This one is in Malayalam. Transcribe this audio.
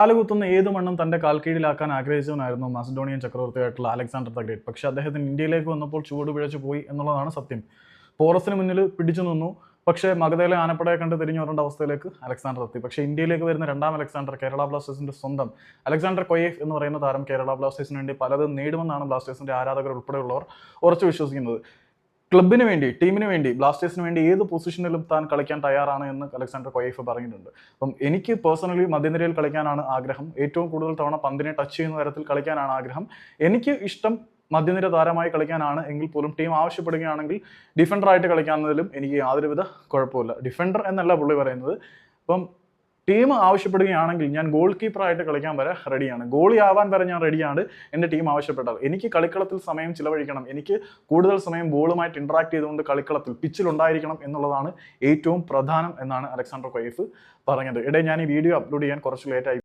കാലുകുത്തുന്ന ഏത് മണ്ണും തന്റെ കാൽക്കീഴിലാക്കാൻ ആഗ്രഹിച്ചവനായിരുന്നു മാസിഡോണിയൻ ചക്രവർത്തിയായിട്ടുള്ള അലക്സാണ്ടർ ദ ഗ്രേറ്റ്. പക്ഷെ അദ്ദേഹത്തിന് ഇന്ത്യയിലേക്ക് വന്നപ്പോൾ ചുവട് പിഴച്ചു പോയി എന്നുള്ളതാണ് സത്യം. പോറസിന് മുന്നിൽ പിടിച്ചു നിന്നു, പക്ഷേ മഗധയിലെ ആനപ്പടയെ കണ്ട് തിരിഞ്ഞു വരേണ്ട അവസ്ഥയിലേക്ക് അലക്സാണ്ടർ എത്തി. പക്ഷേ ഇന്ത്യയിലേക്ക് വരുന്ന രണ്ടാം അലക്സാണ്ടർ, കേരള ബ്ലാസ്റ്റേഴ്സിന്റെ സ്വന്തം അലക്സാണ്ടർ കൊയേഫ് എന്ന് പറയുന്ന താരം കേരള ബ്ലാസ്റ്റേഴ്സിന് വേണ്ടി പലതും നേടുമെന്നാണ് ബ്ലാസ്റ്റേഴ്സിന്റെ ആരാധകർ ഉൾപ്പെടെയുള്ളവർ ഉറച്ചു വിശ്വസിക്കുന്നത്. ക്ലബിന് വേണ്ടി, ടീമിന് വേണ്ടി, ബ്ലാസ്റ്റേഴ്സിന് വേണ്ടി ഏത് പൊസിഷനിലും താൻ കളിക്കാൻ തയ്യാറാണ് എന്ന് അലക്സാണ്ടർ കൊയേഫ് പറഞ്ഞിട്ടുണ്ട്. അപ്പം എനിക്ക് പേഴ്സണലി മധ്യനിരയിൽ കളിക്കാനാണ് ആഗ്രഹം. ഏറ്റവും കൂടുതൽ തവണ പന്തിനെ ടച്ച് ചെയ്യുന്ന തരത്തിൽ കളിക്കാനാണ് ആഗ്രഹം. എനിക്ക് ഇഷ്ടം മധ്യനിര താരമായി കളിക്കാനാണ്. എങ്കിൽ പോലും ടീം ആവശ്യപ്പെടുകയാണെങ്കിൽ ഡിഫൻഡറായിട്ട് കളിക്കാവുന്നതിലും എനിക്ക് യാതൊരുവിധ കുഴപ്പമില്ല. ഡിഫൻഡർ എന്നല്ല പുള്ളി പറയുന്നത്. അപ്പം ടീം ആവശ്യപ്പെടുകയാണെങ്കിൽ ഞാൻ ഗോൾ കീപ്പറായിട്ട് കളിക്കാൻ വരെ റെഡിയാണ്. ഗോളി ആവാൻ വരെ ഞാൻ റെഡിയാണ് എൻ്റെ ടീം ആവശ്യപ്പെട്ടാൽ. എനിക്ക് കളിക്കളത്തിൽ സമയം ചിലവഴിക്കണം, എനിക്ക് കൂടുതൽ സമയം ബോളുമായിട്ട് ഇൻട്രാക്ട് ചെയ്തുകൊണ്ട് കളിക്കളത്തിൽ പിച്ചിലുണ്ടായിരിക്കണം എന്നുള്ളതാണ് ഏറ്റവും പ്രധാനം എന്നാണ് അലക്സാണ്ടർ കൊയേഫ് പറഞ്ഞത്. ഞാൻ ഈ വീഡിയോ അപ്ലോഡ് ചെയ്യാൻ കുറച്ച് ലേറ്റായി.